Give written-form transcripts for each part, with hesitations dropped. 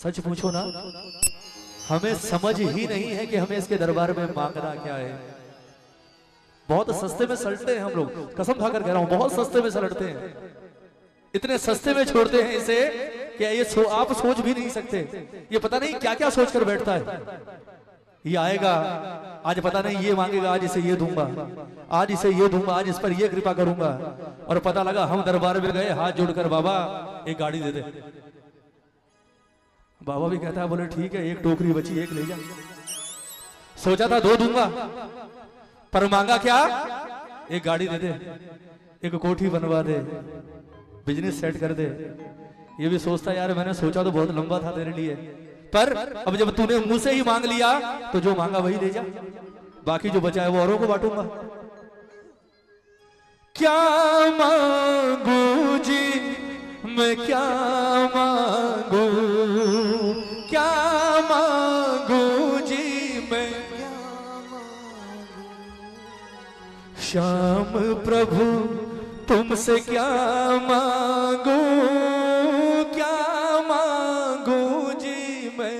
सच पूछो ना, हमें समझ ही नहीं है कि हमें इसके दरबार में मांगना क्या है। बहुत सस्ते में सलटते हैं हम लोग, कसम खाकर कह रहा हूं, बहुत सस्ते में सलटते हैं, इतने सस्ते में छोड़ते हैं इसे कि ये आप सोच भी नहीं सकते। ये पता नहीं क्या क्या सोच कर बैठता है। ये आएगा आज, पता नहीं ये मांगेगा, आज इसे ये दूंगा, आज इसे ये दूंगा, आज इस पर ये कृपा करूंगा। और पता लगा हम दरबार में गए, हाथ जोड़कर बाबा एक गाड़ी दे दे। बाबा भी कहता है, बोले ठीक है, एक टोकरी बची, एक ले जा। सोचा था दो दूंगा, पर मांगा क्या, एक गाड़ी दे दे, एक कोठी बनवा दे, बिजनेस सेट कर दे। ये भी सोचता यार मैंने सोचा तो बहुत लंबा था तेरे लिए, पर अब जब तूने मुंह से ही मांग लिया तो जो मांगा वही ले जा, बाकी जो बचा है वो औरों को बांटूंगा। क्या मांगू जी मैं, क्या मांगू, क्या मांगू जी मैं, श्याम प्रभु तुमसे क्या मांगू, क्या मांगू जी मैं।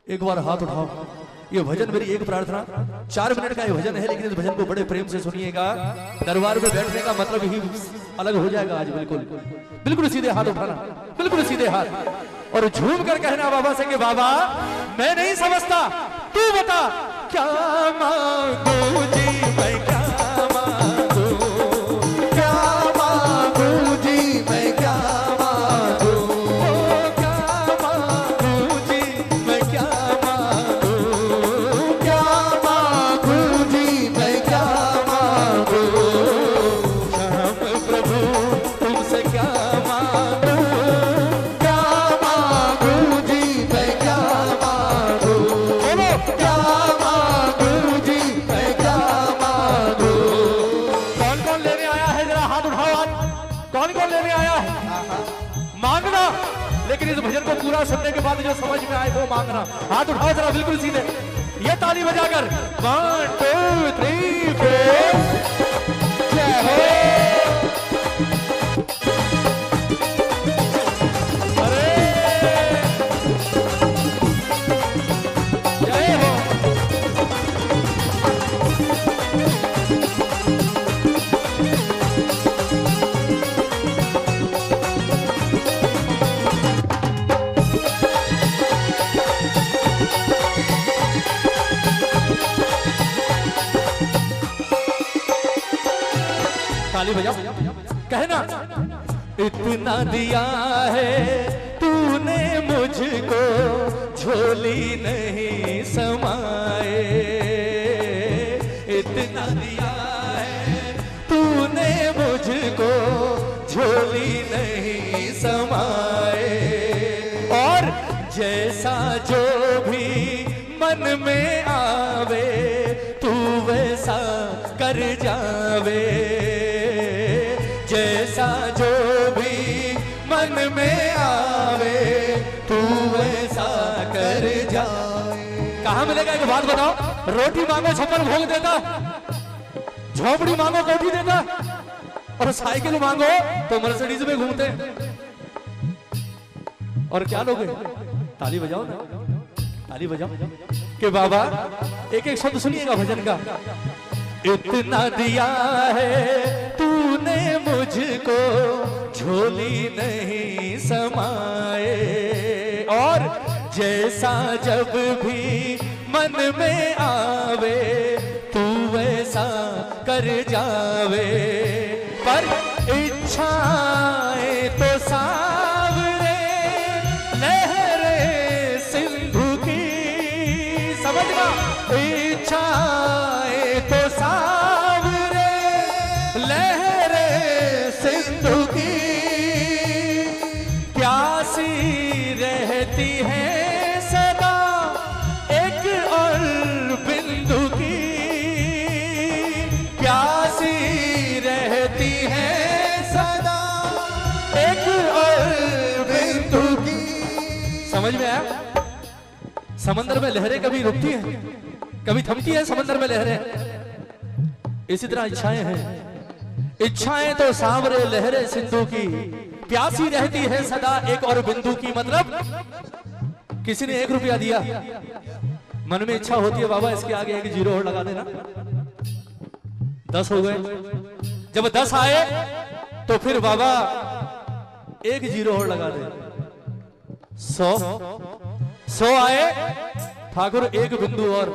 एक बार हाथ उठाओ। ये भजन मेरी एक प्रार्थना, 4 मिनट का ये भजन है, लेकिन इस भजन को बड़े प्रेम से सुनिएगा। दरबार में बैठने का मतलब ही अलग हो जाएगा आज। बिल्कुल बिल्कुल सीधे हाथ उठाना, बिल्कुल सीधे हाथ, और झूम कर कहना बाबा से कि बाबा मैं नहीं समझता, तू बता क्या मांगू जी मैं, क्या मांगू, क्या मांगू जी मैं, क्या मांगू, क्या मांगू जी मैं, क्या मांगू, क्या मांगू जी मैं, क्या मांगू, श्याम प्रभु तुमसे क्या मांगू, क्या मांगू जी मैं, क्या मांगू, बोलो क्या मांगू जी मैं, क्या मांगू। कौन कौन लेने आया है, जरा हाथ उठाओ आज, कौन कौन लेने आया है मांगना। लेकिन इस भजन को पूरा सुनने के बाद जो समझ में आए वो मांगना। हाथ उठाओ जरा बिल्कुल सीधे, ये ताली बजाकर 1 2 3 4 जय हो। अरे जय हो। ताली बजाओ, कहना इतना दिया है तूने मुझको, झोली नहीं समाए, इतना दिया है तूने मुझको, झोली नहीं समाए, और जैसा जो भी मन में आवे तू वैसा कर जावे, जैसा जो भी मन में आवे तू वैसा कर जाए। कहाँ मिलेगा एक बात बताओ, रोटी मांगो छप्पन भोग देता, झोपड़ी मांगो कोठी देता, और साइकिल मांगो तो मर्सिडीज में घूमते। और क्या लोगे, ताली बजाओ ना, ताली बजाओ कि बाबा एक एक शब्द सुनिएगा भजन का। इतना दिया है तूने मुझको, झोली नहीं समाए, और जैसा जब भी मन में आवे तू वैसा कर जावे, पर इच्छाएं तो सावरे लहरे सिंधु की, समझना, इच्छाएं तो सावरे लहरे सिंधु की, प्यासी रहती है सदा एक और बिंदु की, प्यासी रहती है सदा एक और बिंदु की। समझ में आया? समंदर में लहरें कभी रुकती हैं, कभी थमती है समंदर में लहरें। इसी तरह इच्छाएं हैं, इच्छाएं तो सांवरे लहरें सिंधु की, प्यासी रहती है सदा एक और बिंदु की। मतलब किसी ने 1 रुपया दिया, मन में इच्छा होती है बाबा इसके आगे एक 0 और लगा देना। 10 हो गए, जब 10 आए तो फिर बाबा एक 0 और लगा दे। 100 आए, ठाकुर एक बिंदु और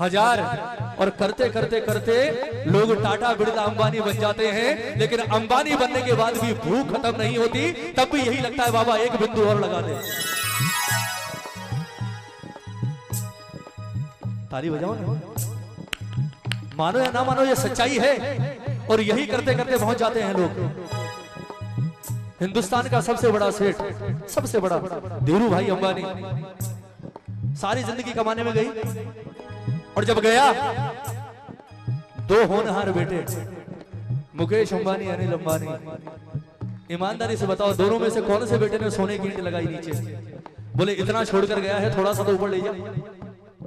1000, और करते करते करते लोग टाटा बिरला अंबानी बन जाते हैं। लेकिन अंबानी बनने के बाद भी भूख खत्म नहीं होती, तब भी यही लगता है बाबा एक बिंदु और लगा दे। ताली बजाओ ना, मानो या ना मानो ये सच्चाई है। और यही करते करते पहुंच जाते हैं लोग। हिंदुस्तान का सबसे बड़ा सेठ, सबसे बड़ा धीरू भाई अंबानी, सारी जिंदगी कमाने में गई, और जब गया 2 होनहार बेटे, मुकेश अंबानी, अनिल अंबानी। ईमानदारी से बताओ दोनों में से कौन से बेटे ने सोने की ईंट लगाई नीचे? बोले इतना छोड़कर गया है, थोड़ा सा तो ऊपर ले जा।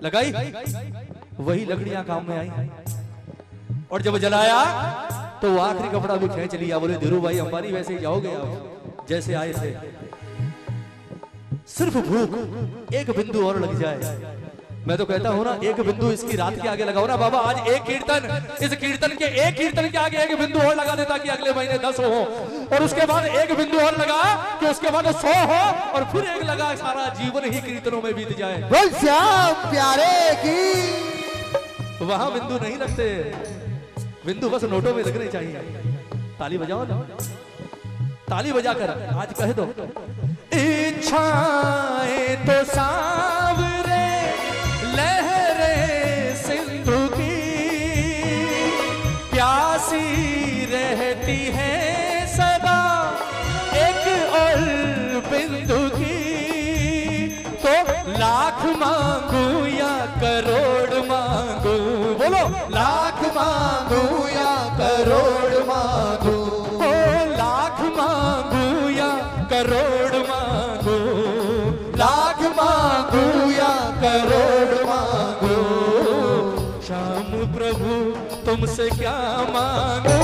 लगाई, वही लकड़ियां काम में आई। और जब जलाया तो वो आखिरी कपड़ा भी खींच लिया। बोले धीरू भाई अंबानी वैसे ही जाओगे आप जैसे आए थे। सिर्फ भूख एक बिंदु और लग जाए। मैं तो कहता हूं ना, एक बिंदु इसकी रात के आगे लगाओ ना बाबा। आज एक कीर्तन, इस कीर्तन के एक कीर्तन के आगे एक बिंदु और लगा देता कि अगले महीने 10 हो, और उसके बाद एक बिंदु और लगा कि उसके बाद 100 हो, और फिर एक लगा, सारा जीवन ही कीर्तनों में बीत जाए। बोल श्याम प्यारे की। वहां बिंदु नहीं लगते, बिंदु बस नोटों में लगने चाहिए। ताली बजाओ ना, ताली बजाकर आज कह दो, इच्छाएं तो सांवरे लहरे सिंधु की, प्यासी रहती है सदा एक और बिंदु की। तो लाख मांगू या करोड़ मांगू, बोलो लाख मांगू या करोड़ मांगू, ओ लाख मांगू या करोड़ मांगू, लाख मांगू या करोड़ मांगू। श्याम प्रभु तुमसे क्या मांगू,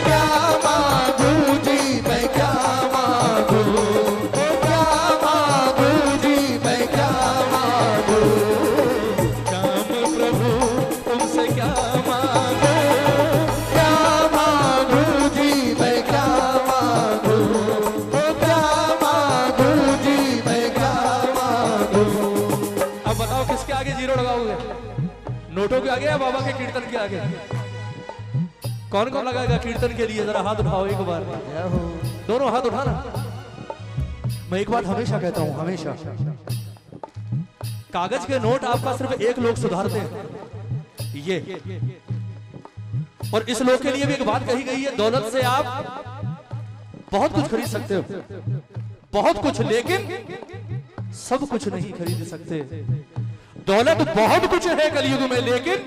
क्या मांगू जी मैं क्या मांगू, क्या मांगू जी मैं क्या मांगू। श्याम प्रभु तुमसे क्या मांगू, क्या मांगू जी मैं क्या मांगू, क्या मांगू जी मैं क्या मांगू। अब बताओ किसके आगे 0 लगाओगे? नोटों के आगे या बाबा के कीर्तन के आगे? कौन कौन लगाएगा कीर्तन के लिए? जरा हाथ उठाओ एक बार, दोनों हाथ उठाना। मैं एक बात हमेशा कहता हूं, हमेशा कागज के नोट आपका सिर्फ एक लोग सुधारते हैं, ये। और इस लोग के लिए भी एक बात कही गई है, दौलत से आप बहुत कुछ खरीद सकते हो, बहुत कुछ, लेकिन सब कुछ नहीं खरीद सकते। दौलत बहुत कुछ है कलयुग में, लेकिन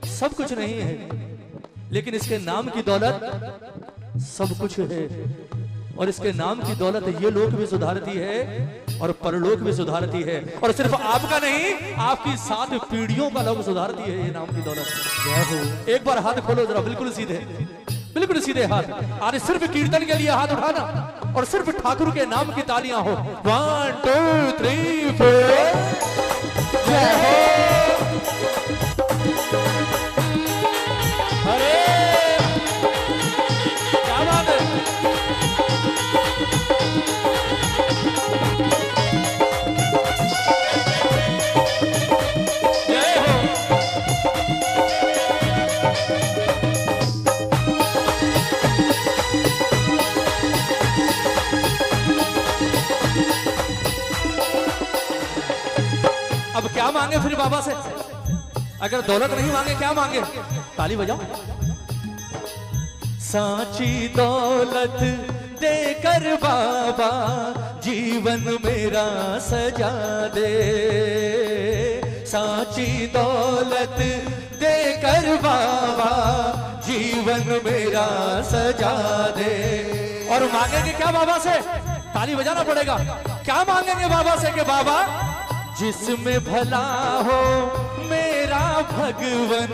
सब कुछ नहीं है। लेकिन इसके नाम की दौलत सब कुछ है, और इसके नाम की दौलत ये लोक भी सुधारती है और परलोक भी सुधारती है। और सिर्फ आपका नहीं, आपकी 7 पीढ़ियों का लोग सुधारती है ये नाम की दौलत। एक बार हाथ खोलो जरा, बिल्कुल सीधे, बिल्कुल सीधे हाथ। आज सिर्फ कीर्तन के लिए हाथ उठाना, और सिर्फ ठाकुर के नाम की तालियां हो। 1 2 3 4 जय हो। अरे क्या बात है। जय हो। अब क्या मांगे फिर बाबा से? अगर दौलत नहीं मांगे, क्या मांगे? ताली बजाओ। सांची दौलत देकर बाबा जीवन मेरा सजा दे, सांची दौलत देकर बाबा जीवन मेरा सजा दे। और मांगेंगे क्या बाबा से? ताली बजाना पड़ेगा। क्या मांगेंगे बाबा से कि बाबा जिसमें भला हो मेरा भगवन,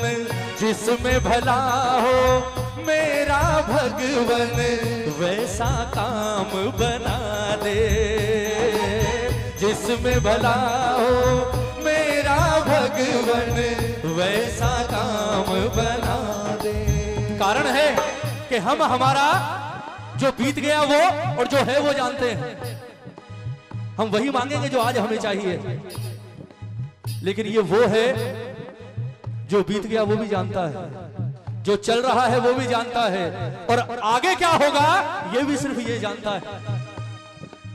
जिसमें भला हो मेरा भगवन वैसा काम बना दे, जिसमें भला हो मेरा भगवन वैसा काम बना दे। कारण है कि हम हमारा जो बीत गया वो और जो है वो जानते हैं। हम वही मांगेंगे जो आज हमें चाहिए, लेकिन ये वो है जो बीत गया वो भी जानता है, जो चल रहा है वो भी जानता है, और आगे क्या होगा ये भी सिर्फ ये जानता है।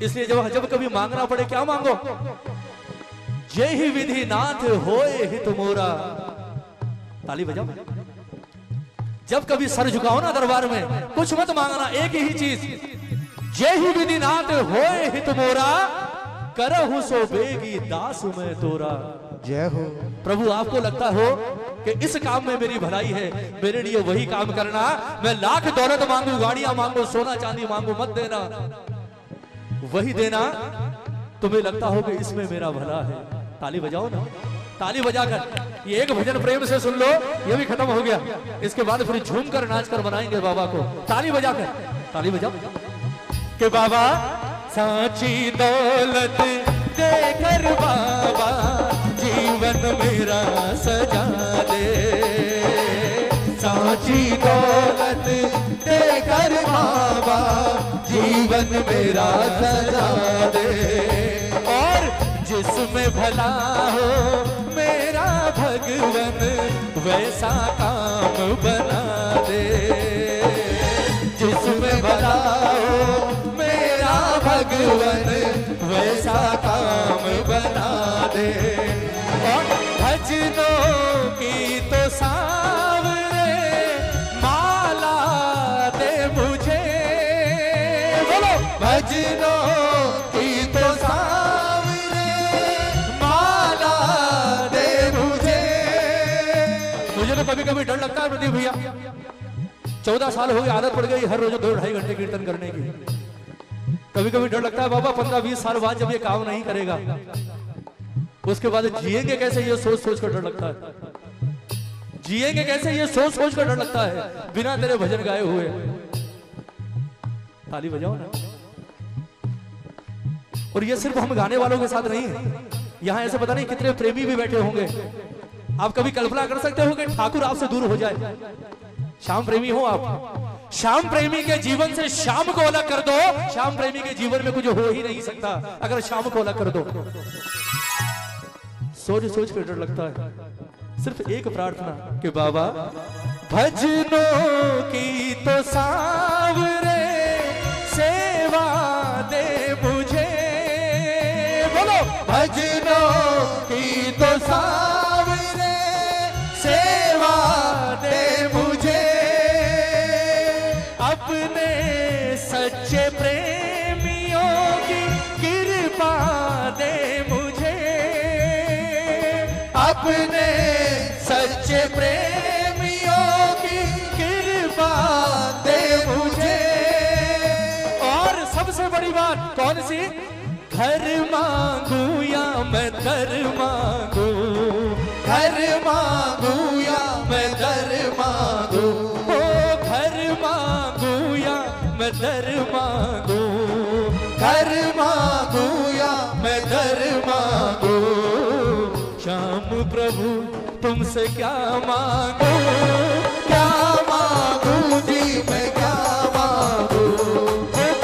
इसलिए जब कभी मांगना पड़े क्या मांगो, जय ही विधि नाथ होए हित मोरा। ताली बजाओ। जब कभी सर झुकाओ ना दरबार में, कुछ मत मांगना, एक ही चीज, जय ही विधि नाथ होए हित मोरा, करहु सो बेगी दास में तोरा। जय हो। प्रभु आपको लगता हो कि इस काम में मेरी भलाई है, मेरे लिए वही काम करना। मैं लाख दौलत मांगू, गाड़ियां मांगू, सोना चांदी मांगू, मत देना, वही देना तुम्हें लगता हो कि इसमें मेरा भला है। ताली बजाओ ना, ताली बजाकर ये एक भजन प्रेम से सुन लो, ये भी खत्म हो गया। इसके बाद फिर झूम कर नाच कर बनाएंगे बाबा को। ताली बजाकर, ताली बजाओ कि बाबा सांची दौलत देकर बाबा जीवन मेरा सजा दे, सांची दौलत देकर बाबा जीवन मेरा सजा दे, और जिसमें भला हो मेरा भगवन वैसा काम बना दे, जिसमें भला हो मेरा भगवन वैसा काम बना दे। और भजनों की तो सांवरे माला दे मुझे, बोलो भजनों की तो सांवरे माला दे मुझे। मुझे तो कभी कभी डर लगता है प्रदीप भैया, 14 साल हो गए, आदत पड़ गई हर रोज 2-2.5 घंटे कीर्तन करने की। कभी कभी डर लगता है बाबा 15-20 साल बाद जब ये काम नहीं करेगा उसके बाद जिएंगे कैसे, ये सोच सोच कर डर लगता है। जिएंगे कैसे ये सोच सोच कर डर लगता है बिना तेरे भजन गाए हुए। ताली बजाओ ना। और ये सिर्फ हम गाने वालों के साथ नहीं है, यहां ऐसे पता नहीं कितने प्रेमी भी बैठे होंगे। आप कभी कल्पना कर सकते हो कि ठाकुर आपसे दूर हो जाए? श्याम प्रेमी हो आप, श्याम प्रेमी के जीवन से श्याम को अलग कर दो, श्याम प्रेमी के जीवन में कुछ हो ही नहीं सकता अगर श्याम को अलग कर दो। सोच सोच कर डर लगता है। सिर्फ एक प्रार्थना कि बाबा भजनों की तो सांवरे सेवा दे मुझे, बोलो भजनों की तो सांवरे सेवा दे मुझे, अपने सच्चे प्रेमियों की कृपा दे मुझे, अपने सच्चे प्रेमियों की कृपा दे मुझे। और सबसे बड़ी बात कौन सी? घर मांगू या मैं दर मांगू, घर मांगू या मैं दर मांगू, मैं दर मांगू, घर मांगू या मैं दर मांगू। श्याम प्रभु तुमसे क्या मांगू, क्या मांगू जी मैं क्या मांगू,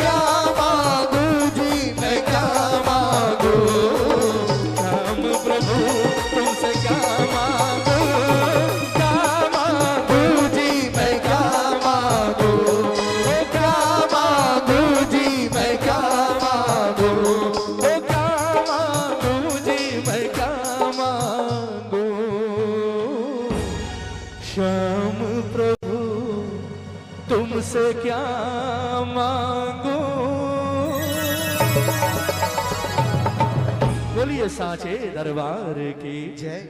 क्या मांगू जी मैं क्या मांगू। श्याम प्रभु तुमसे क्या मांगू, क्या मांगू जी मैं क्या मांगू, श्याम प्रभु तुमसे क्या मांगू। बोलिए साचे दरबार की जय।